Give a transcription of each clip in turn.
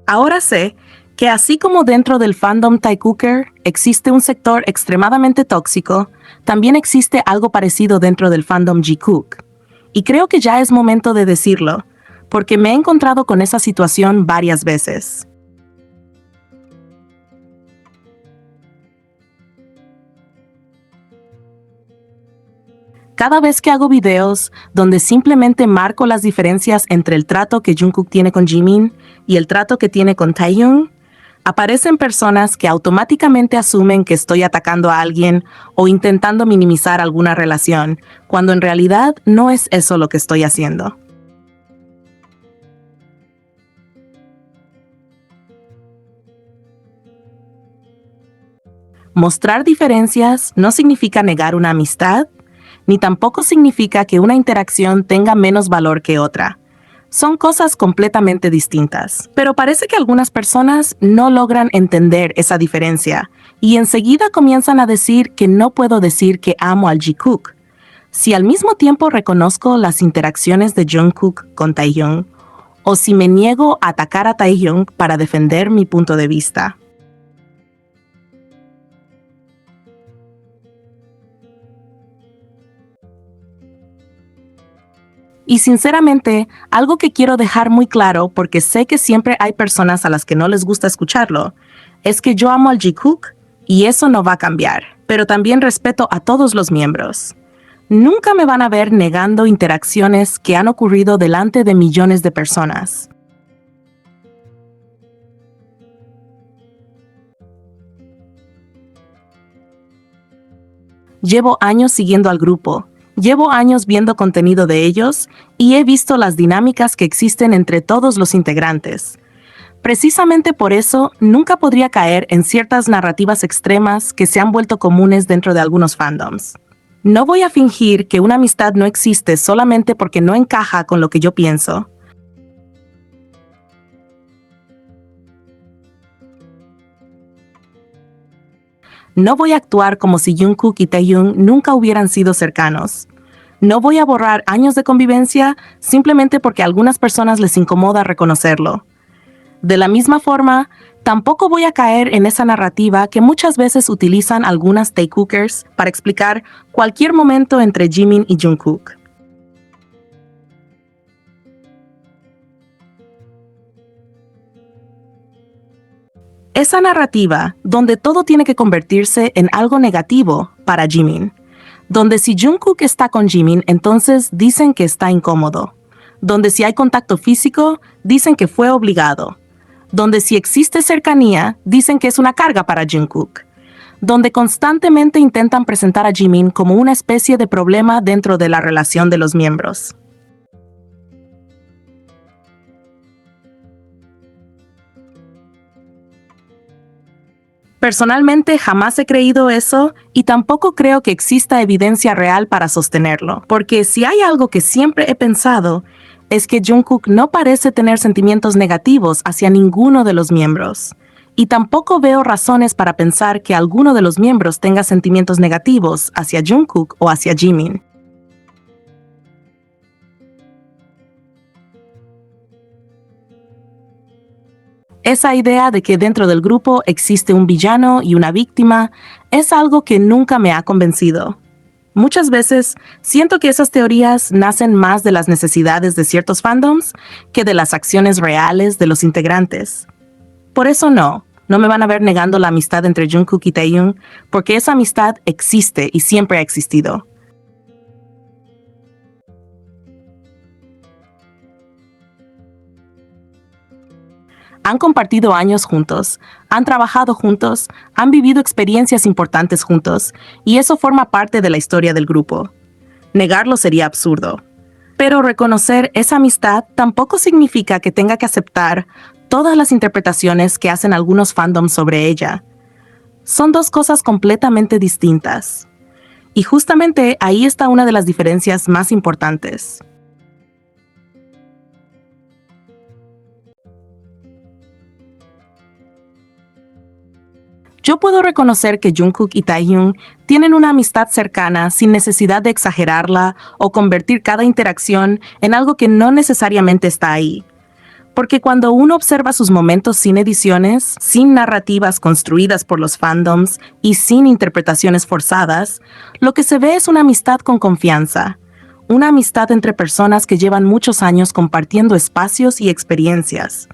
Ahora sé que así como dentro del fandom Taecooker existe un sector extremadamente tóxico, también existe algo parecido dentro del fandom Jikook. Y creo que ya es momento de decirlo, porque me he encontrado con esa situación varias veces. Cada vez que hago videos donde simplemente marco las diferencias entre el trato que Jungkook tiene con Jimin y el trato que tiene con Taehyung, aparecen personas que automáticamente asumen que estoy atacando a alguien o intentando minimizar alguna relación, cuando en realidad no es eso lo que estoy haciendo. Mostrar diferencias no significa negar una amistad, ni tampoco significa que una interacción tenga menos valor que otra. Son cosas completamente distintas. Pero parece que algunas personas no logran entender esa diferencia y enseguida comienzan a decir que no puedo decir que amo al Jikook, si al mismo tiempo reconozco las interacciones de Jungkook con Taehyung, o si me niego a atacar a Taehyung para defender mi punto de vista. Y sinceramente, algo que quiero dejar muy claro, porque sé que siempre hay personas a las que no les gusta escucharlo, es que yo amo al Jikook y eso no va a cambiar, pero también respeto a todos los miembros. Nunca me van a ver negando interacciones que han ocurrido delante de millones de personas. Llevo años siguiendo al grupo. Llevo años viendo contenido de ellos y he visto las dinámicas que existen entre todos los integrantes. Precisamente por eso, nunca podría caer en ciertas narrativas extremas que se han vuelto comunes dentro de algunos fandoms. No voy a fingir que una amistad no existe solamente porque no encaja con lo que yo pienso. No voy a actuar como si Jungkook y Taehyung nunca hubieran sido cercanos. No voy a borrar años de convivencia simplemente porque a algunas personas les incomoda reconocerlo. De la misma forma, tampoco voy a caer en esa narrativa que muchas veces utilizan algunas Taekookers para explicar cualquier momento entre Jimin y Jungkook. Esa narrativa donde todo tiene que convertirse en algo negativo para Jimin, donde si Jungkook está con Jimin, entonces dicen que está incómodo, donde si hay contacto físico, dicen que fue obligado, donde si existe cercanía, dicen que es una carga para Jungkook, donde constantemente intentan presentar a Jimin como una especie de problema dentro de la relación de los miembros. Personalmente jamás he creído eso y tampoco creo que exista evidencia real para sostenerlo, porque si hay algo que siempre he pensado es que Jungkook no parece tener sentimientos negativos hacia ninguno de los miembros. Y tampoco veo razones para pensar que alguno de los miembros tenga sentimientos negativos hacia Jungkook o hacia Jimin. Esa idea de que dentro del grupo existe un villano y una víctima es algo que nunca me ha convencido. Muchas veces siento que esas teorías nacen más de las necesidades de ciertos fandoms que de las acciones reales de los integrantes. Por eso no me van a ver negando la amistad entre Jungkook y Taehyung, porque esa amistad existe y siempre ha existido. Han compartido años juntos, han trabajado juntos, han vivido experiencias importantes juntos, y eso forma parte de la historia del grupo. Negarlo sería absurdo. Pero reconocer esa amistad tampoco significa que tenga que aceptar todas las interpretaciones que hacen algunos fandoms sobre ella. Son dos cosas completamente distintas. Y justamente ahí está una de las diferencias más importantes. Yo puedo reconocer que Jungkook y Taehyung tienen una amistad cercana sin necesidad de exagerarla o convertir cada interacción en algo que no necesariamente está ahí. Porque cuando uno observa sus momentos sin ediciones, sin narrativas construidas por los fandoms y sin interpretaciones forzadas, lo que se ve es una amistad con confianza. Una amistad entre personas que llevan muchos años compartiendo espacios y experiencias.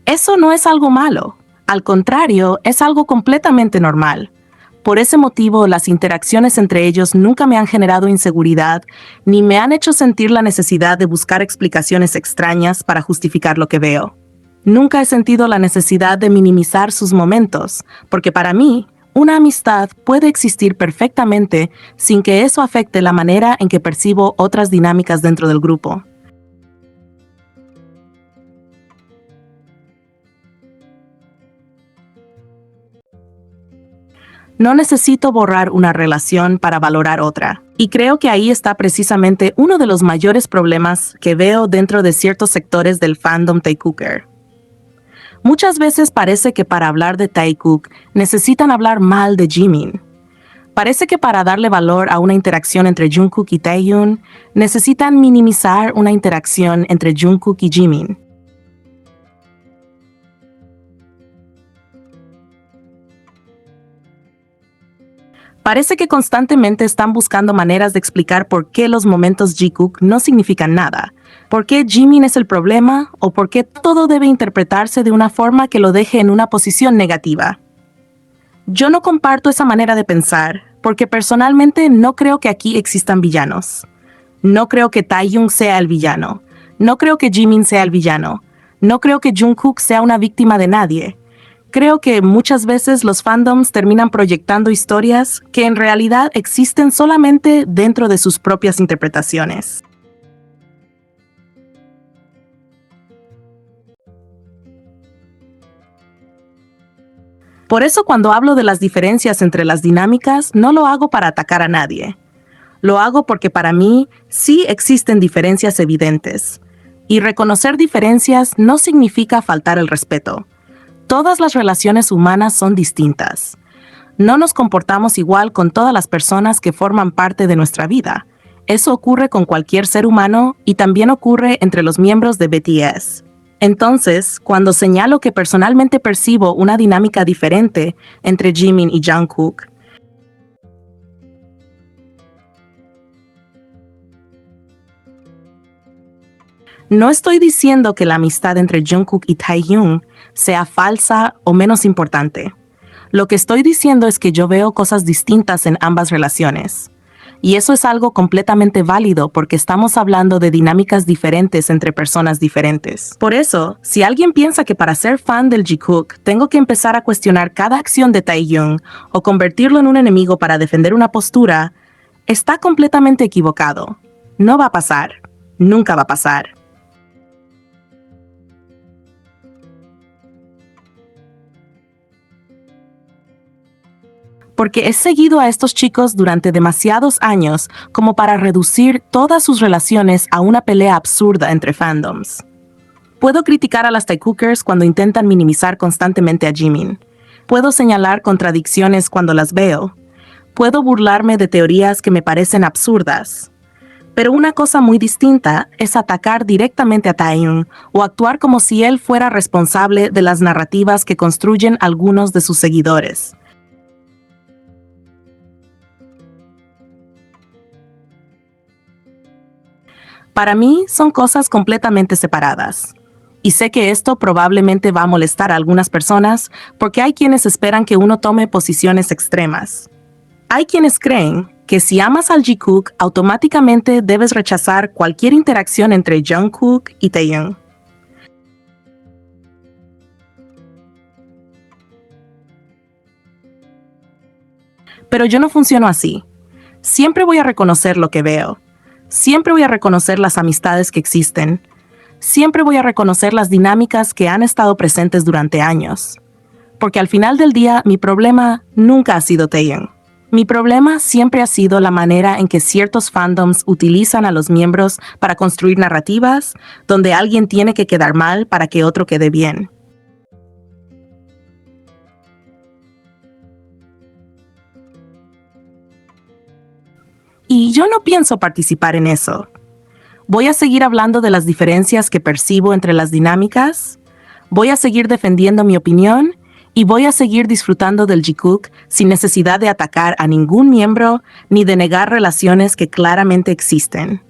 Eso no es algo malo. Al contrario, es algo completamente normal. Por ese motivo, las interacciones entre ellos nunca me han generado inseguridad, ni me han hecho sentir la necesidad de buscar explicaciones extrañas para justificar lo que veo. Nunca he sentido la necesidad de minimizar sus momentos, porque para mí, una amistad puede existir perfectamente sin que eso afecte la manera en que percibo otras dinámicas dentro del grupo. No necesito borrar una relación para valorar otra. Y creo que ahí está precisamente uno de los mayores problemas que veo dentro de ciertos sectores del fandom Taecooker. Muchas veces parece que para hablar de Taekook necesitan hablar mal de Jimin. Parece que para darle valor a una interacción entre Jungkook y Taehyun, necesitan minimizar una interacción entre Jungkook y Jimin. Parece que constantemente están buscando maneras de explicar por qué los momentos Jikook no significan nada, por qué Jimin es el problema o por qué todo debe interpretarse de una forma que lo deje en una posición negativa. Yo no comparto esa manera de pensar, porque personalmente no creo que aquí existan villanos. No creo que Taehyung sea el villano. No creo que Jimin sea el villano. No creo que Jungkook sea una víctima de nadie. Creo que muchas veces los fandoms terminan proyectando historias que en realidad existen solamente dentro de sus propias interpretaciones. Por eso cuando hablo de las diferencias entre las dinámicas, no lo hago para atacar a nadie. Lo hago porque para mí sí existen diferencias evidentes. Y reconocer diferencias no significa faltar el respeto. Todas las relaciones humanas son distintas. No nos comportamos igual con todas las personas que forman parte de nuestra vida. Eso ocurre con cualquier ser humano y también ocurre entre los miembros de BTS. Entonces, cuando señalo que personalmente percibo una dinámica diferente entre Jimin y Jungkook, no estoy diciendo que la amistad entre Jungkook y Taehyung sea falsa o menos importante. Lo que estoy diciendo es que yo veo cosas distintas en ambas relaciones. Y eso es algo completamente válido porque estamos hablando de dinámicas diferentes entre personas diferentes. Por eso, si alguien piensa que para ser fan del Jikook tengo que empezar a cuestionar cada acción de Taehyung o convertirlo en un enemigo para defender una postura, está completamente equivocado. No va a pasar. Nunca va a pasar. Porque he seguido a estos chicos durante demasiados años como para reducir todas sus relaciones a una pelea absurda entre fandoms. Puedo criticar a las Taekookers cuando intentan minimizar constantemente a Jimin. Puedo señalar contradicciones cuando las veo. Puedo burlarme de teorías que me parecen absurdas. Pero una cosa muy distinta es atacar directamente a Taehyung o actuar como si él fuera responsable de las narrativas que construyen algunos de sus seguidores. Para mí son cosas completamente separadas. Y sé que esto probablemente va a molestar a algunas personas porque hay quienes esperan que uno tome posiciones extremas. Hay quienes creen que si amas al Jikook, automáticamente debes rechazar cualquier interacción entre Jungkook y Taehyung. Pero yo no funciono así. Siempre voy a reconocer lo que veo. Siempre voy a reconocer las amistades que existen. Siempre voy a reconocer las dinámicas que han estado presentes durante años. Porque al final del día, mi problema nunca ha sido Taehyung. Mi problema siempre ha sido la manera en que ciertos fandoms utilizan a los miembros para construir narrativas donde alguien tiene que quedar mal para que otro quede bien. Y yo no pienso participar en eso. Voy a seguir hablando de las diferencias que percibo entre las dinámicas, voy a seguir defendiendo mi opinión y voy a seguir disfrutando del Jikook sin necesidad de atacar a ningún miembro ni de negar relaciones que claramente existen.